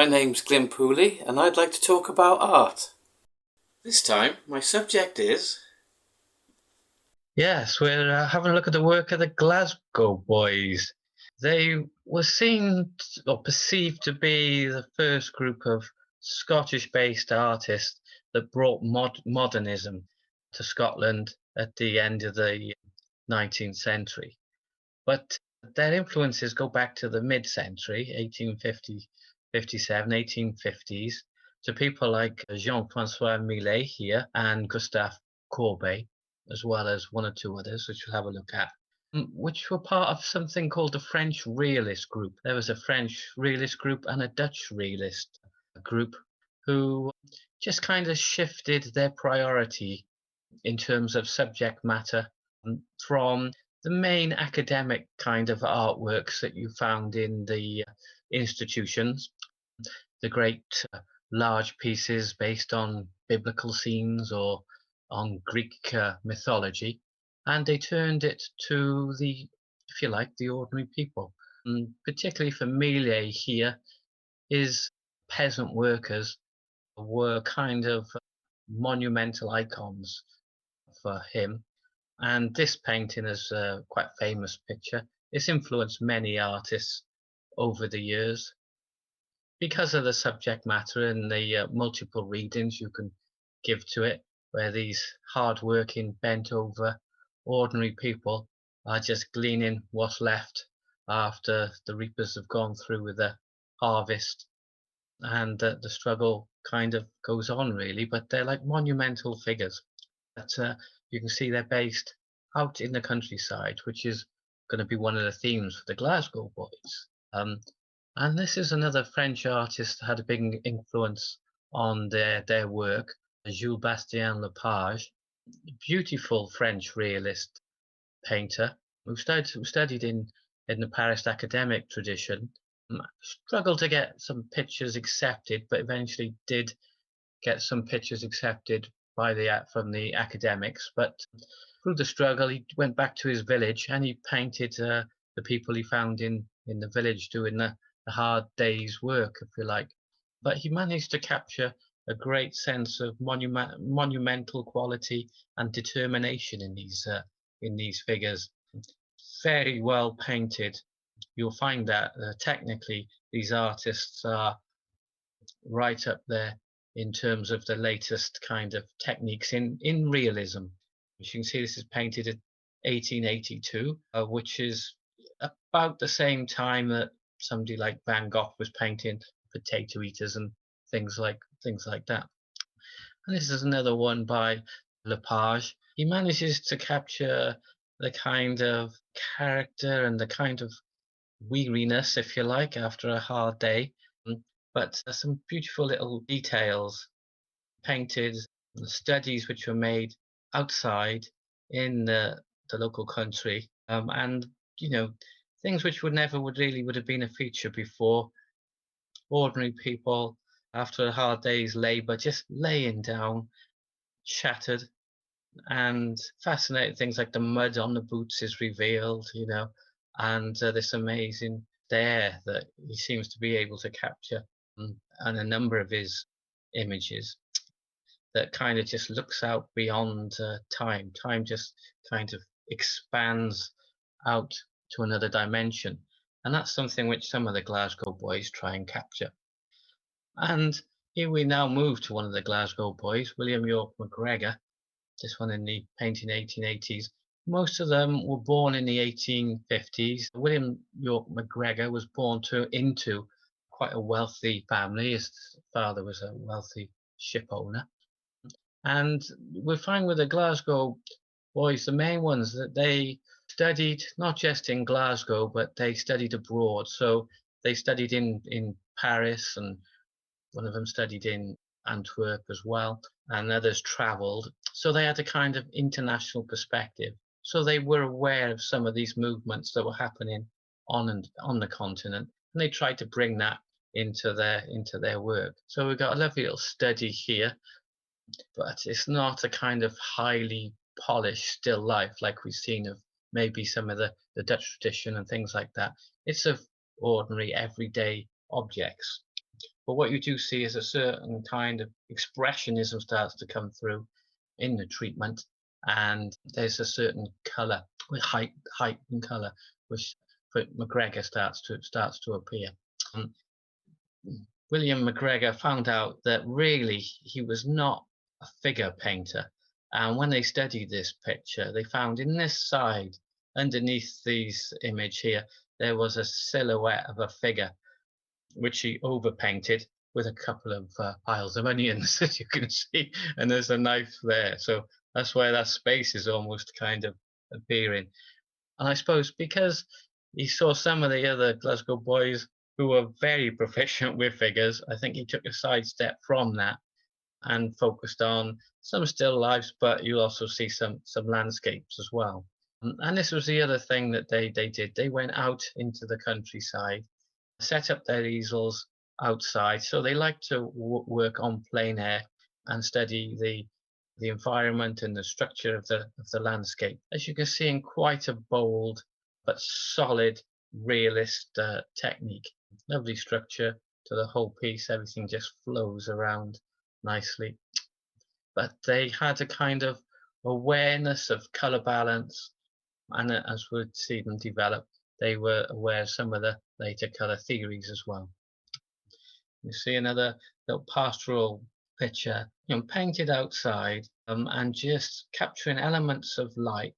My name's Glyn Pooley and I'd like to talk about art. This time my subject is... Yes, we're having a look at the work of the Glasgow Boys. They were seen or perceived to be the first group of Scottish-based artists that brought modernism to Scotland at the end of the 19th century. But their influences go back to the mid-century, 1850, 57, 1850s, to people like Jean-François Millet here and Gustave Courbet, as well as one or two others, which we'll have a look at, which were part of something called the French Realist group. There was a French Realist group and a Dutch Realist group who just kind of shifted their priority in terms of subject matter from the main academic kind of artworks that you found in the institutions, the great large pieces based on biblical scenes or on Greek mythology, and they turned it to the, if you like, the ordinary people. Particularly for Millet here, his peasant workers were kind of monumental icons for him. And this painting is a quite famous picture. It's influenced many artists over the years because of the subject matter and the multiple readings you can give to it, where these hard-working, bent-over, ordinary people are just gleaning what's left after the reapers have gone through with the harvest, and the struggle kind of goes on, really. But they're like monumental figures that you can see they're based out in the countryside, which is going to be one of the themes for the Glasgow Boys. And this is another French artist that had a big influence on their work, Jules Bastien Lepage, beautiful French realist painter who studied in the Paris academic tradition, struggled to get some pictures accepted, but eventually did get some pictures accepted from the academics. But through the struggle, he went back to his village and he painted the people he found in the village doing the hard day's work, if you like. But he managed to capture a great sense of monumental quality and determination in these figures. Very well painted. You'll find that technically these artists are right up there in terms of the latest kind of techniques in realism. As you can see, this is painted in 1882, which is about the same time that somebody like Van Gogh was painting potato eaters and things like that. And this is another one by Lepage. He manages to capture the kind of character and the kind of weariness, if you like, after a hard day. But some beautiful little details painted, studies which were made outside in the local country, and things which would have been a feature before. Ordinary people after a hard day's labour just laying down, shattered, and fascinating things like the mud on the boots is revealed, and this amazing stare that he seems to be able to capture and a number of his images that kind of just looks out beyond time. Time just kind of expands out to another dimension. And that's something which some of the Glasgow Boys try and capture. And here we now move to one of the Glasgow Boys, William York McGregor, this one in the painting 1880s. Most of them were born in the 1850s. William York McGregor was born into quite a wealthy family. His father was a wealthy ship owner. And we find with the Glasgow Boys, the main ones that they studied not just in Glasgow, but they studied abroad. So they studied in Paris, and one of them studied in Antwerp as well, and others travelled. So they had a kind of international perspective. So they were aware of some of these movements that were happening on the continent, and they tried to bring that into their work. So we've got a lovely little study here, but it's not a kind of highly polished still life like we've seen of maybe some of the Dutch tradition and things like that. It's of ordinary everyday objects. But what you do see is a certain kind of expressionism starts to come through in the treatment, and there's a certain colour, with height and colour, which for McGregor starts to appear. Um, William McGregor found out that really he was not a figure painter. And when they studied this picture, they found in this side, underneath these image here, there was a silhouette of a figure, which he overpainted with a couple of piles of onions, as you can see. And there's a knife there. So that's where that space is almost kind of appearing. And I suppose because he saw some of the other Glasgow boys who were very proficient with figures, I think he took a sidestep from that and focused on some still lifes, but you'll also see some landscapes as well. And this was the other thing that they did. They went out into the countryside, set up their easels outside. So they like to work on plein air and study the environment and the structure of the landscape. As you can see, in quite a bold but solid realist technique. Lovely structure to the whole piece. Everything just flows around nicely. But they had a kind of awareness of color balance, and as we'd see them develop, they were aware of some of the later color theories as well. You see another little pastoral picture, painted outside, and just capturing elements of light,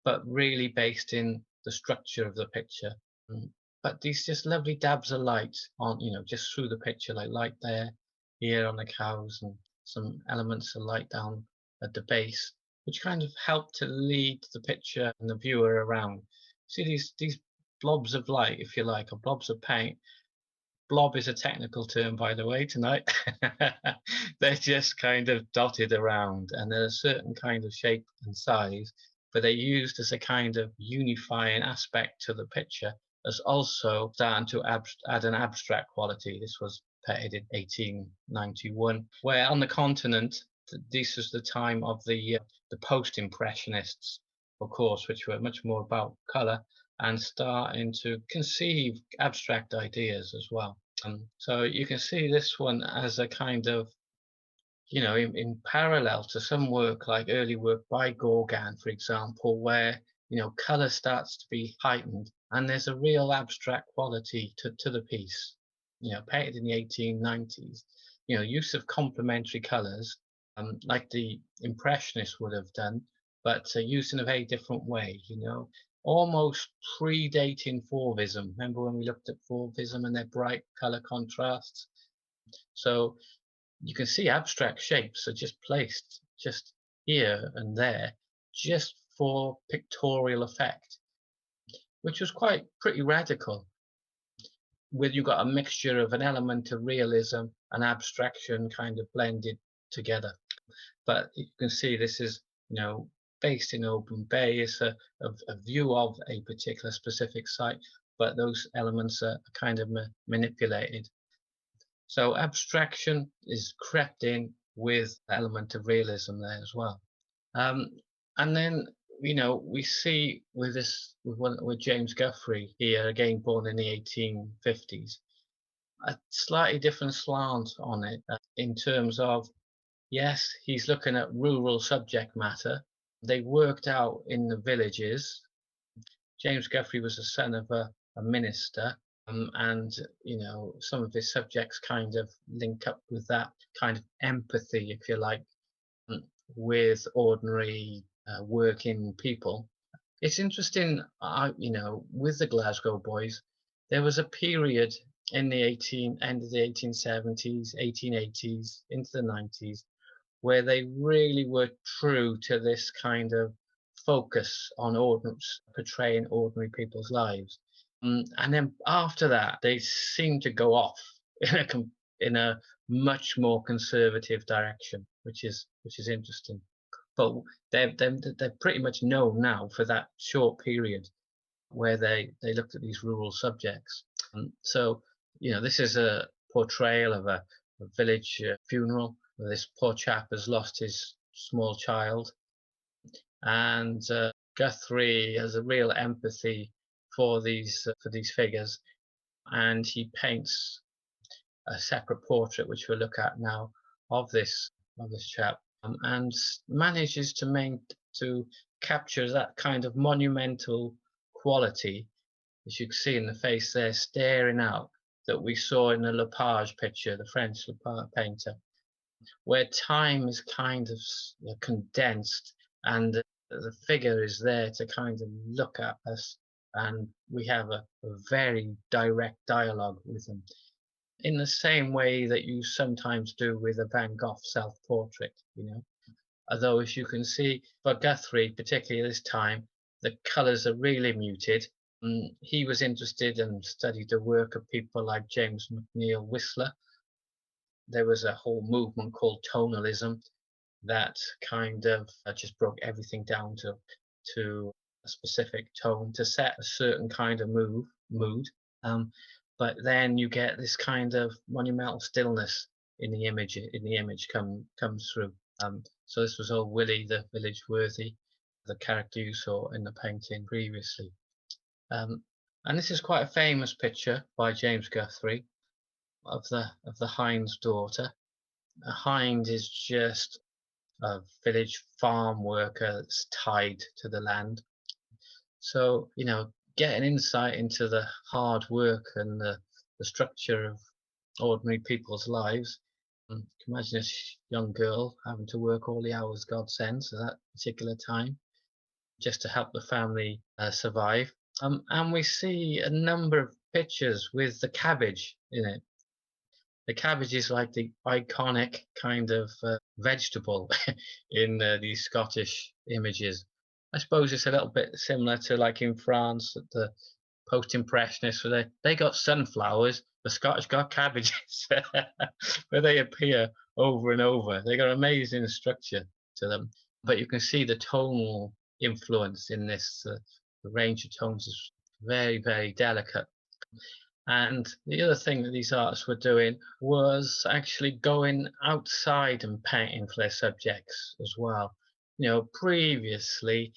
but really based in the structure of the picture. But these just lovely dabs of light on, just through the picture, like light there, here on the cows, and some elements of light down at the base, which kind of help to lead the picture and the viewer around. See these blobs of light, if you like, or blobs of paint. Blob is a technical term, by the way, tonight. They're just kind of dotted around, and they're a certain kind of shape and size, but they're used as a kind of unifying aspect to the picture, as also starting to add an abstract quality. This was painted in 1891, where on the continent, this was the time of the post-impressionists, of course, which were much more about colour and starting to conceive abstract ideas as well. So you can see this one as a kind of, in parallel to some work like early work by Gauguin, for example, where, colour starts to be heightened and there's a real abstract quality to the piece, painted in the 1890s, use of complementary colours, like the Impressionists would have done, but used in a very different way, almost predating Fauvism. Remember when we looked at Fauvism and their bright colour contrasts? So you can see abstract shapes are just placed just here and there, just for pictorial effect, which was pretty radical. Where you got a mixture of an element of realism and abstraction kind of blended together. But you can see this is, based in Open Bay. It's a view of a particular specific site, but those elements are kind of manipulated. So abstraction is crept in with the element of realism there as well. And then, we see with James Guthrie here, again born in the 1850s, a slightly different slant on it in terms of, yes, he's looking at rural subject matter. They worked out in the villages. James Guthrie was the son of a minister, and some of his subjects kind of link up with that kind of empathy, if you like, with ordinary working people. It's interesting, with the Glasgow Boys, there was a period in the end of the 1870s, 1880s, into the 90s, where they really were true to this kind of focus on portraying ordinary people's lives. And then after that, they seem to go off in a much more conservative direction, which is interesting. But they're pretty much known now for that short period where they looked at these rural subjects. So this is a portrayal of a village funeral. This poor chap has lost his small child, and Guthrie has a real empathy for these figures, and he paints a separate portrait, which we'll look at now, of this chap, and manages to capture that kind of monumental quality, as you can see in the face there, staring out, that we saw in the Lepage picture, the French Lepage painter, where time is kind of condensed, and the figure is there to kind of look at us, and we have a very direct dialogue with them, in the same way that you sometimes do with a Van Gogh self-portrait, Although, as you can see, for Guthrie, particularly this time, the colours are really muted. He was interested and studied the work of people like James McNeill Whistler. There was a whole movement called tonalism that kind of just broke everything down to a specific tone to set a certain kind of mood. But then you get this kind of monumental stillness in the image comes through. So this was old Willie the village worthy, the character you saw in the painting previously. And this is quite a famous picture by James Guthrie of the hind's daughter. A hind is just a village farm worker that's tied to the land. So, get an insight into the hard work and the structure of ordinary people's lives. You can imagine this young girl having to work all the hours God sends at that particular time just to help the family survive. And we see a number of pictures with the cabbage in it. The cabbage is like the iconic kind of vegetable in these Scottish images. I suppose it's a little bit similar to like in France, the post-impressionists, where they got sunflowers, the Scottish got cabbages, where they appear over and over. They got amazing structure to them, but you can see the tonal influence in this. The range of tones is very, very delicate. And the other thing that these artists were doing was actually going outside and painting for their subjects as well. Previously,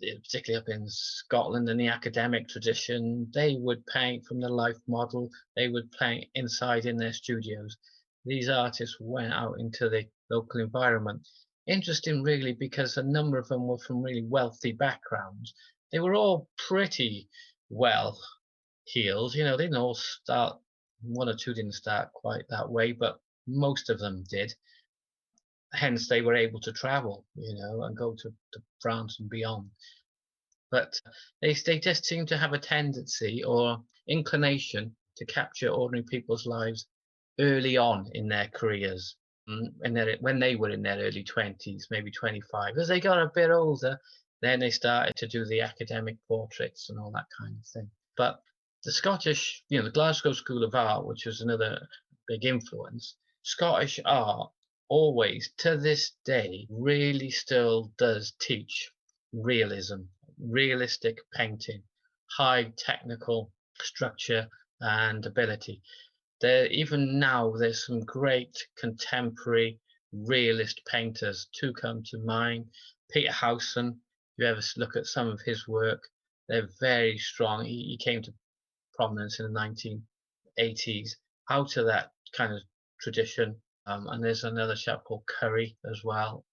particularly up in Scotland in the academic tradition, they would paint from the life model, they would paint inside in their studios. These artists went out into the local environment. Interesting, really, because a number of them were from really wealthy backgrounds. They were all pretty well healed. They didn't all start, one or two didn't start quite that way, but most of them did. Hence, they were able to travel, and go to France and beyond. But they just seem to have a tendency or inclination to capture ordinary people's lives early on in their careers, when they were in their early 20s, maybe 25. As they got a bit older, then they started to do the academic portraits and all that kind of thing. But the Scottish, the Glasgow School of Art, which was another big influence, Scottish art always, to this day, really still does teach realism, realistic painting, high technical structure and ability. Even now, there's some great contemporary realist painters. Two come to mind. Peter Howson, if you ever look at some of his work, they're very strong. He came to prominence in the 1980s out of that kind of tradition. And there's another chap called Curry as well.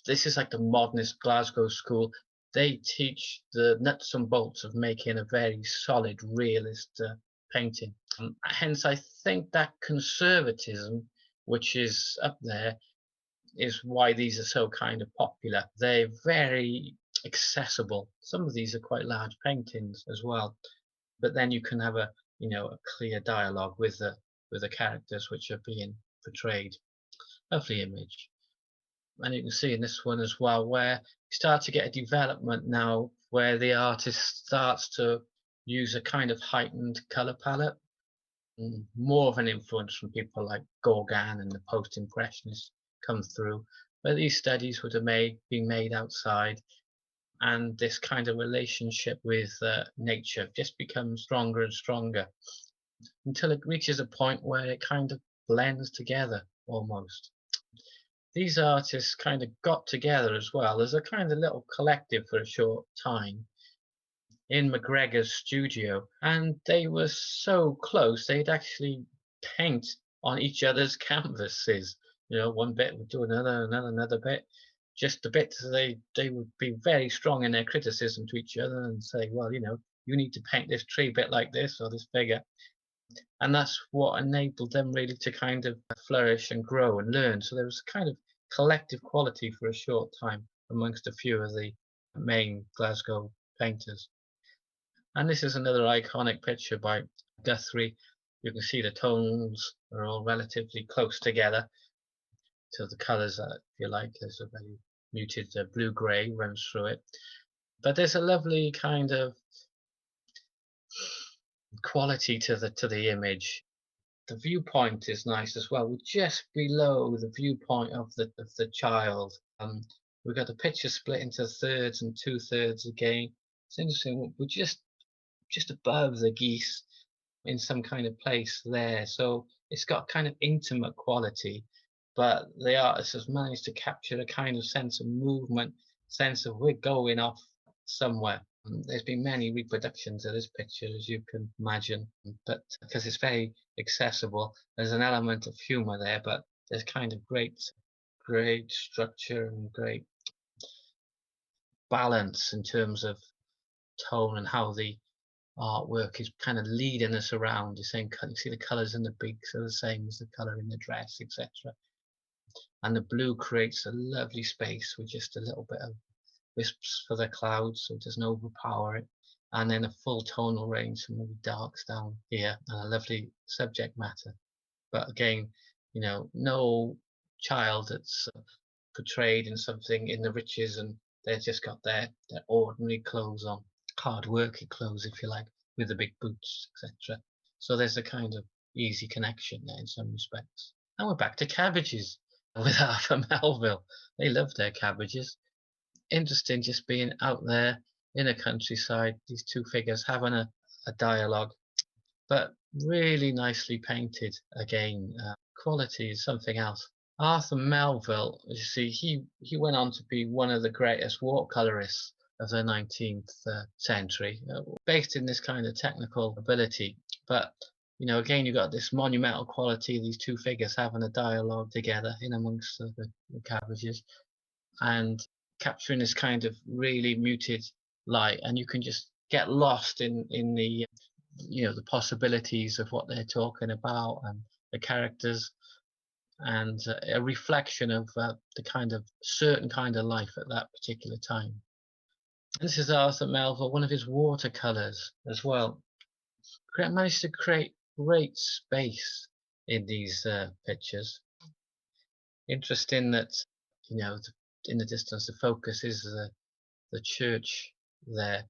This is like the modernist Glasgow school. They teach the nuts and bolts of making a very solid realist painting. Hence, I think that conservatism, which is up there, is why these are so kind of popular. They're very accessible. Some of these are quite large paintings as well, but then you can have a clear dialogue with the characters which are being portrayed. Lovely image. And you can see in this one as well, where you start to get a development now where the artist starts to use a kind of heightened color palette, more of an influence from people like Gauguin and the post-impressionists come through, where these studies would have been made outside, and this kind of relationship with nature just becomes stronger and stronger until it reaches a point where it kind of blends together almost. These artists kind of got together as well as a kind of little collective for a short time in McGregor's studio, and they were so close they'd actually paint on each other's canvases. One bit would do another bit. Just a bit, so they would be very strong in their criticism to each other and say, well, you need to paint this tree a bit like this or this figure. And that's what enabled them really to kind of flourish and grow and learn. So there was a kind of collective quality for a short time amongst a few of the main Glasgow painters. And this is another iconic picture by Guthrie. You can see the tones are all relatively close together. So the colours, if you like, there's a very muted blue-grey runs through it. But there's a lovely kind of quality to the image. The viewpoint is nice as well. We're just below the viewpoint of the child. We've got the picture split into thirds and 2/3 again. It's interesting. We're just above the geese in some kind of place there. So it's got kind of intimate quality, but the artist has managed to capture a kind of sense of movement, sense of we're going off somewhere. There's been many reproductions of this picture, as you can imagine, but because it's very accessible, there's an element of humor there, but there's kind of great structure and great balance in terms of tone and how the artwork is kind of leading us around. The same, you see the colours in the beaks are the same as the colour in the dress, etc. And the blue creates a lovely space with just a little bit of wisps for the clouds, so it doesn't overpower it. And then a full tonal range, some maybe darks down here, and a lovely subject matter. But again, no child that's portrayed in something in the riches, and they've just got their ordinary clothes on, hard working clothes, if you like, with the big boots, etc. So there's a kind of easy connection there in some respects. And we're back to cabbages with Arthur Melville. They love their cabbages. Interesting just being out there in a countryside, these two figures having a dialogue, but really nicely painted again. Quality is something else. Arthur Melville, you see, he went on to be one of the greatest watercolorists of the 19th century, based in this kind of technical ability. But again, you've got this monumental quality, these two figures having a dialogue together in amongst the cabbages, and capturing this kind of really muted light, and you can just get lost in the the possibilities of what they're talking about and the characters, and a reflection of the kind of certain kind of life at that particular time. This is Arthur Melville, one of his watercolors as well. Managed to create great space in these pictures. Interesting that in the distance the focus is the church there.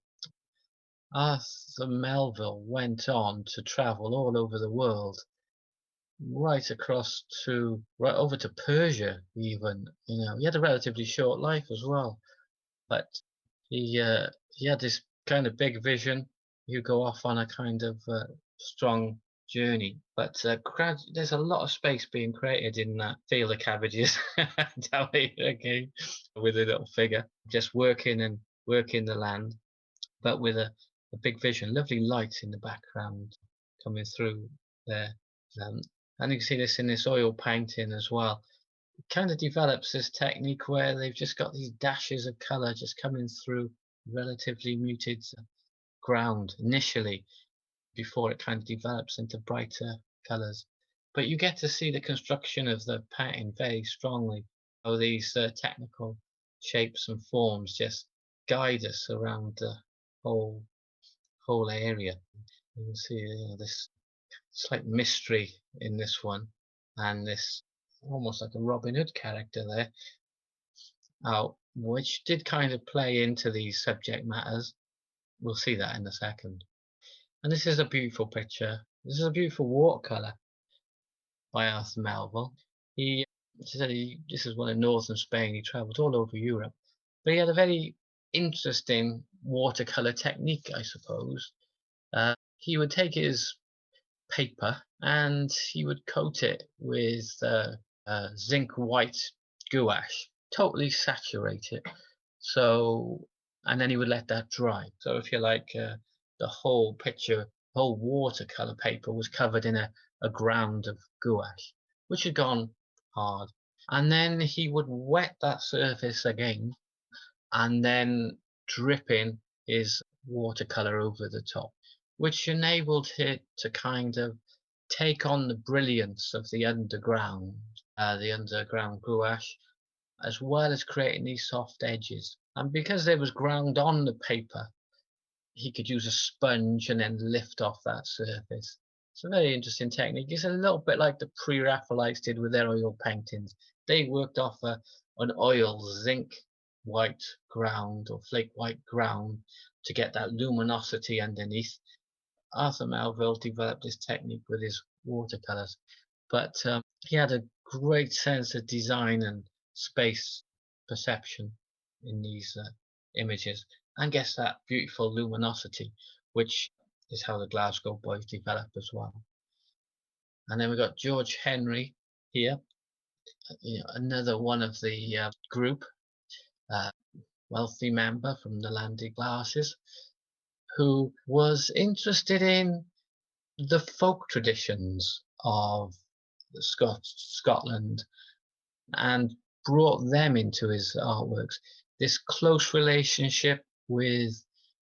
Arthur Melville went on to travel all over the world, right over to Persia even. He had a relatively short life as well, but he had this kind of big vision. You go off on a kind of strong journey, but there's a lot of space being created in that field of cabbages. Tell me again, with a little figure just working the land, but with a big vision, lovely light in the background coming through there. And you can see this in this oil painting as well. It kind of develops this technique where they've just got these dashes of colour just coming through relatively muted ground initially, before it kind of develops into brighter colours. But you get to see the construction of the painting very strongly. How these technical shapes and forms just guide us around the whole area. You can see this slight mystery in this one, and this almost like a Robin Hood character there, which did kind of play into these subject matters. We'll see that in a second. And this is a beautiful picture. This is a beautiful watercolour by Arthur Melville. This is one in northern Spain. He travelled all over Europe, but he had a very interesting watercolour technique, I suppose. He would take his paper and he would coat it with zinc white gouache, totally saturate it. And then he would let that dry. So if you like, the whole watercolor paper was covered in a a ground of gouache, which had gone hard. And then he would wet that surface again and then drip in his watercolor over the top, which enabled it to kind of take on the brilliance of the underground gouache, as well as creating these soft edges. And because it was ground on the paper, he could use a sponge and then lift off that surface. It's a very interesting technique. It's a little bit like the pre-Raphaelites did with their oil paintings. They worked off an oil zinc white ground or flake white ground to get that luminosity underneath. Arthur Melville developed this technique with his watercolors, but he had a great sense of design and space perception in these images, and gets that beautiful luminosity, which is how the Glasgow Boys develop as well. And then we've got George Henry here, another one of the group, wealthy member from the Landy Glasses, who was interested in the folk traditions of Scotland and brought them into his artworks. This close relationship with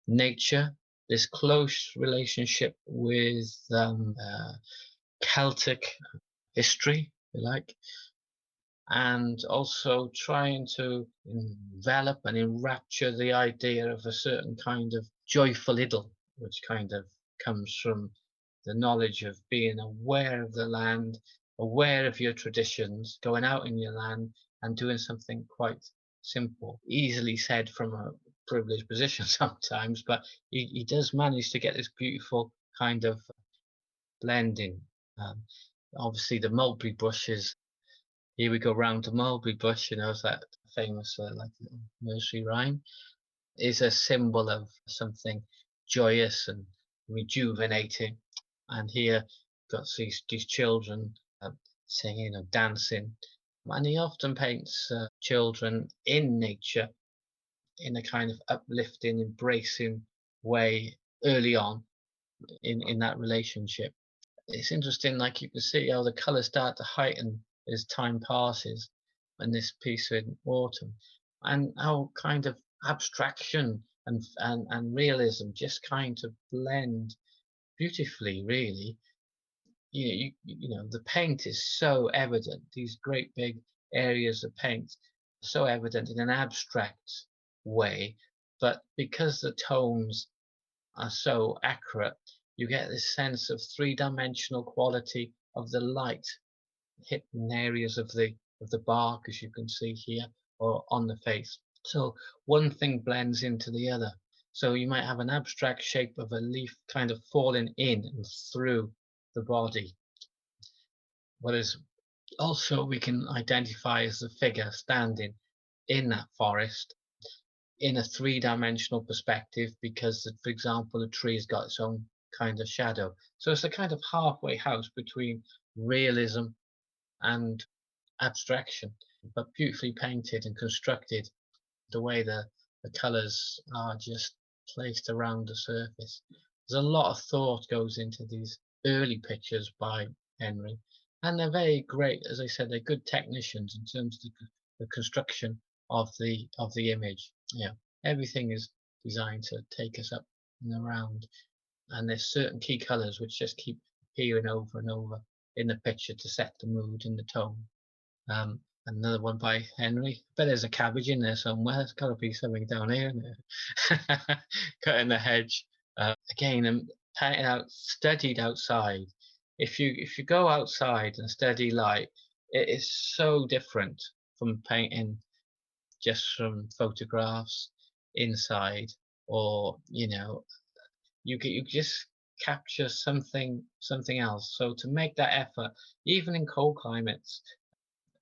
nature, this close relationship with Celtic history, if you like, and also trying to envelop and enrapture the idea of a certain kind of joyful idyll, which kind of comes from the knowledge of being aware of the land, aware of your traditions, going out in your land and doing something quite simple, easily said from a privileged position sometimes, but he does manage to get this beautiful kind of blending. Obviously the mulberry bushes, here we go round to mulberry bush, it's that famous like nursery rhyme, is a symbol of something joyous and rejuvenating. And here got these children singing or dancing, and he often paints children in nature in a kind of uplifting, embracing way early on in that relationship. It's interesting, like you can see how the colours start to heighten as time passes in this piece in autumn, and how kind of abstraction and realism just kind of blend beautifully, really. The paint is so evident, these great big areas of paint, so evident in an abstract way, but because the tones are so accurate, you get this sense of three-dimensional quality of the light hitting areas of the bark, as you can see here, or on the face. So one thing blends into the other. So you might have an abstract shape of a leaf kind of falling in and through the body. Whereas also we can identify as the figure standing in that forest in a three-dimensional perspective because, for example, a tree has got its own kind of shadow. So it's a kind of halfway house between realism and abstraction, but beautifully painted and constructed. The way the colours are just placed around the surface. There's a lot of thought goes into these early pictures by Henry, and they're very great. As I said, they're good technicians in terms of the construction of the image. Everything is designed to take us up and around, and there's certain key colours which just keep appearing over and over in the picture to set the mood and the tone. Another one by Henry. I bet there's a cabbage in there somewhere. There's got to be something down here, isn't there? Cutting the hedge. Again, and painting out, studied outside. If you go outside and study light, it is so different from painting just from photographs inside, or you just capture something else. So to make that effort, even in cold climates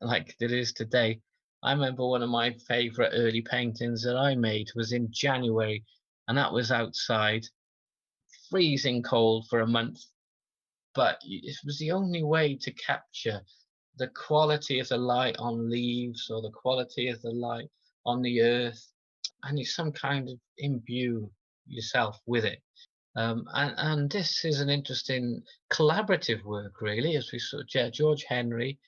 like it is today. I remember one of my favourite early paintings that I made was in January, and that was outside, freezing cold for a month, but it was the only way to capture the quality of the light on leaves or the quality of the light on the earth, and you some kind of imbue yourself with it. And this is an interesting collaborative work, really, as we saw George Henry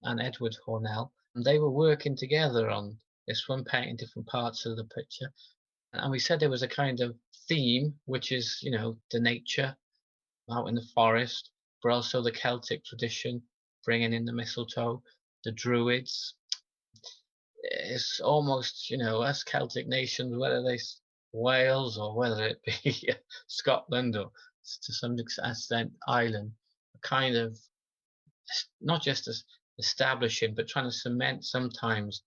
and Edward Hornell. And they were working together on this one, painting different parts of the picture. And we said there was a kind of theme, which is, the nature out in the forest, but also the Celtic tradition, bringing in the mistletoe, the Druids. It's almost, us Celtic nations, whether they Wales or whether it be Scotland or to some extent Ireland, kind of not just as establishing, but trying to cement sometimes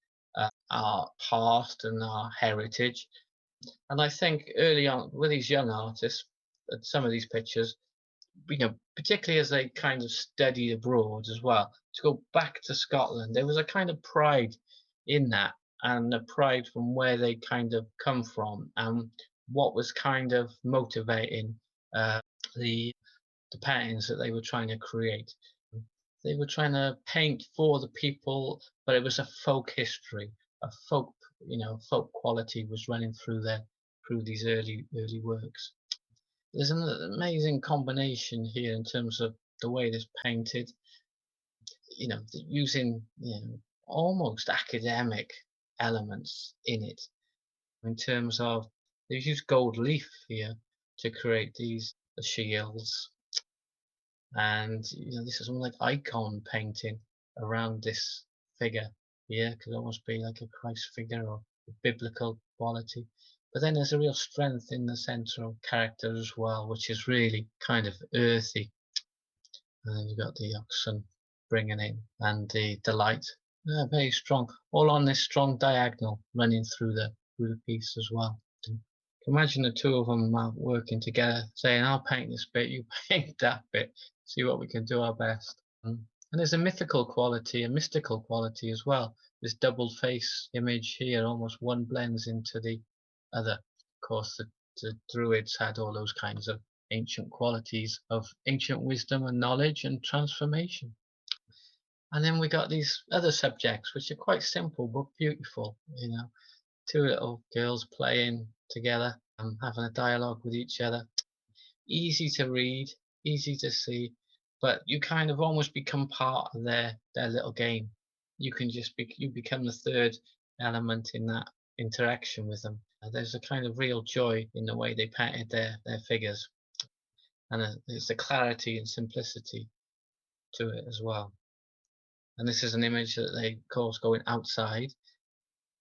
our past and our heritage. And I think early on with these young artists, some of these pictures, particularly as they kind of studied abroad as well, to go back to Scotland, there was a kind of pride in that, and a pride from where they kind of come from, and what was kind of motivating the patterns that they were trying to create. They were trying to paint for the people, but it was a folk history, a folk quality was running through these early works. There's an amazing combination here in terms of the way it's painted, using almost academic elements in it, in terms of they use gold leaf here to create these shields, and this is almost like icon painting around this figure here. Could almost be like a Christ figure or a biblical quality. But then there's a real strength in the central character as well, which is really kind of earthy. And then you've got the oxen bringing in, and the light, very strong, all on this strong diagonal running through the piece as well. Imagine the two of them working together, saying, "I'll paint this bit, you paint that bit, see what we can do our best." And there's a mythical quality, a mystical quality as well. This double face image here, almost one blends into the other. Of course, the Druids had all those kinds of ancient qualities of ancient wisdom and knowledge and transformation. And then we got these other subjects, which are quite simple but beautiful, two little girls playing together and having a dialogue with each other. Easy to read, easy to see, but you kind of almost become part of their little game. You can you become the third element in that interaction with them. There's a kind of real joy in the way they painted their figures, and there's a clarity and simplicity to it as well. And this is an image that they, of course, going outside.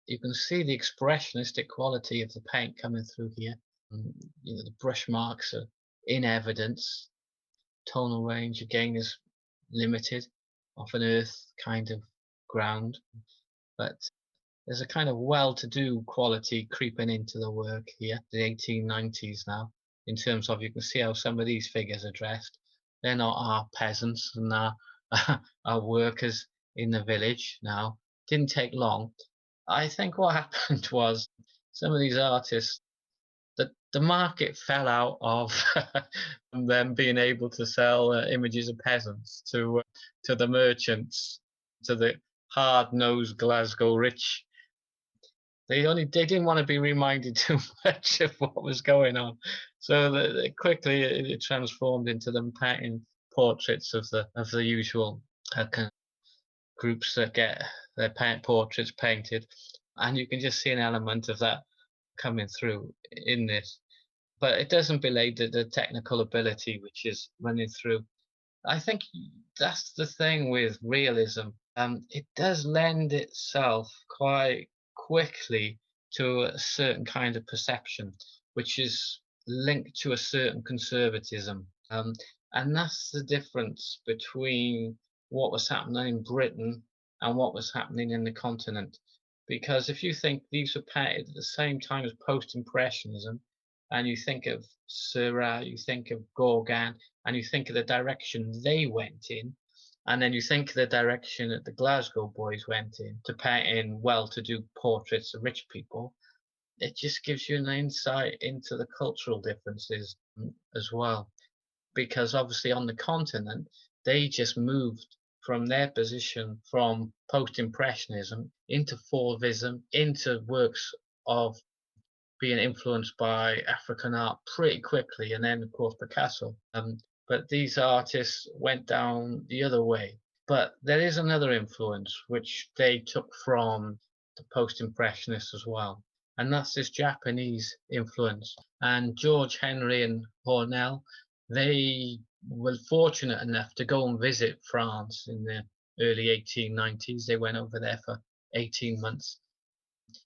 You can see the expressionistic quality of the paint coming through here. The brush marks are in evidence. Tonal range again is limited, off an earth kind of ground, but there's a kind of well-to-do quality creeping into the work here, the 1890s now, in terms of you can see how some of these figures are dressed. They're not our peasants and our workers in the village now. Didn't take long. I think what happened was some of these artists, the market fell out of them being able to sell images of peasants to the merchants, to the hard-nosed Glasgow rich. They didn't want to be reminded too much of what was going on, so quickly it transformed into them painting portraits of the usual groups that get their portraits painted, and you can just see an element of that coming through in this. But it doesn't belie the technical ability which is running through. I think that's the thing with realism. It does lend itself quite quickly to a certain kind of perception, which is linked to a certain conservatism. And that's the difference between what was happening in Britain and what was happening in the continent. Because if you think these were painted at the same time as post-impressionism, and you think of Seurat, you think of Gauguin, and you think of the direction they went in, and then you think of the direction that the Glasgow Boys went in to paint in well-to-do portraits of rich people, it just gives you an insight into the cultural differences as well. Because obviously on the continent, they just moved from their position from post-impressionism into Fauvism, into works of being influenced by African art pretty quickly, and then of course Picasso. But these artists went down the other way. But there is another influence which they took from the post-impressionists as well, and that's this Japanese influence. And George Henry and Hornell, they were fortunate enough to go and visit France in the early 1890s. They went over there for 18 months.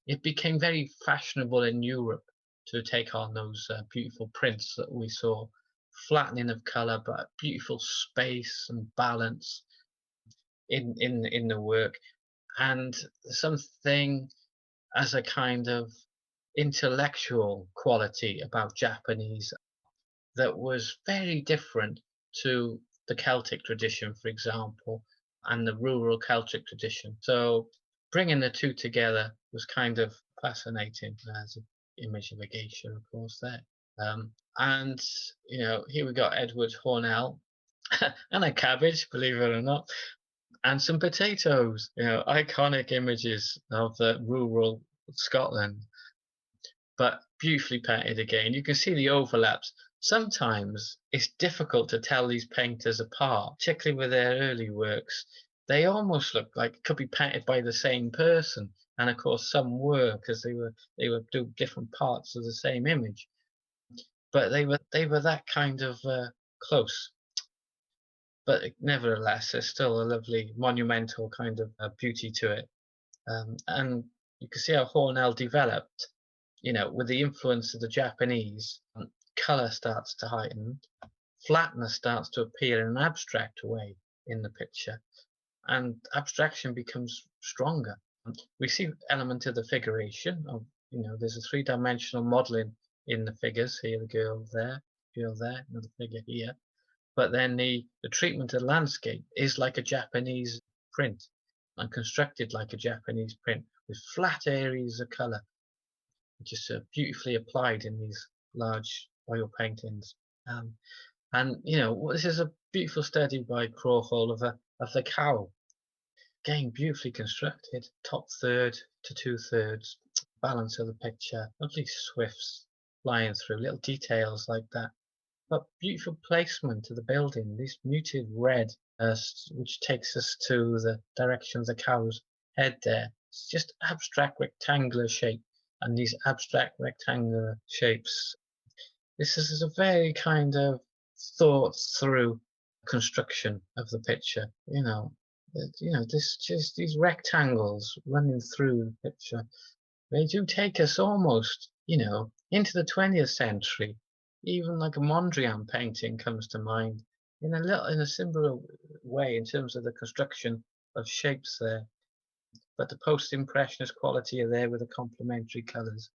It became very fashionable in Europe to take on those beautiful prints that we saw, flattening of color, but beautiful space and balance in the work, and something as a kind of intellectual quality about Japanese that was very different to the Celtic tradition, for example, and the rural Celtic tradition. So bringing the two together was kind of fascinating as an image of a geisha, of course, there. And, here we got Edward Hornell and a cabbage, believe it or not, and some potatoes, iconic images of the rural Scotland, but beautifully painted again. You can see the overlaps. Sometimes it's difficult to tell these painters apart, particularly with their early works. They almost look like could be painted by the same person, and of course some were because they were doing different parts of the same image, but they were that kind of close. But nevertheless, there's still a lovely monumental kind of beauty to it, and you can see how Hornell developed. With the influence of the Japanese, color starts to heighten, flatness starts to appear in an abstract way in the picture, and abstraction becomes stronger. We see element of the figuration of, there's a three-dimensional modeling in the figures here, the girl there, another figure here. But then the treatment of the landscape is like a Japanese print and constructed like a Japanese print with flat areas of color, just beautifully applied in these large oil paintings. And this is a beautiful study by Crawford of the cow. Again, beautifully constructed, top third to 2/3, balance of the picture, lovely swifts flying through, little details like that. But beautiful placement of the building, this muted red, which takes us to the direction of the cow's head there. It's just abstract rectangular shape, and these abstract rectangular shapes. This is a very kind of thought through construction of the picture. This just these rectangles running through the picture. They do take us almost, into the 20th century. Even like a Mondrian painting comes to mind in a similar way in terms of the construction of shapes there. But the post-impressionist quality are there with the complementary colours.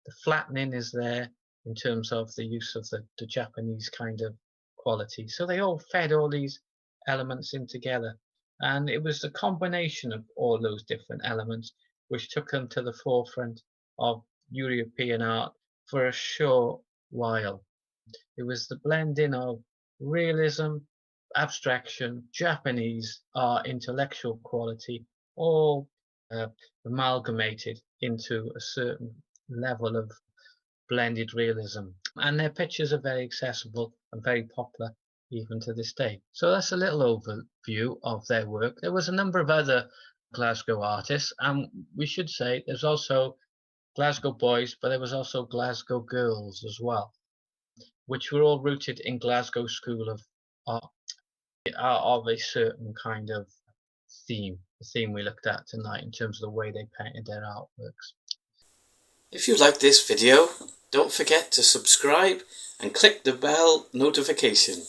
The flattening is there in terms of the use of the Japanese kind of quality. So they all fed all these elements in together. And it was the combination of all those different elements which took them to the forefront of European art for a short while. It was the blending of realism, abstraction, Japanese art, intellectual quality, all amalgamated into a certain level of blended realism. And their pictures are very accessible and very popular even to this day. So that's a little overview of their work. There was a number of other Glasgow artists, and we should say there's also Glasgow Boys, but there was also Glasgow Girls as well, which were all rooted in Glasgow School of Art, of a certain kind of theme, the theme we looked at tonight in terms of the way they painted their artworks. If you like this video, don't forget to subscribe and click the bell notification.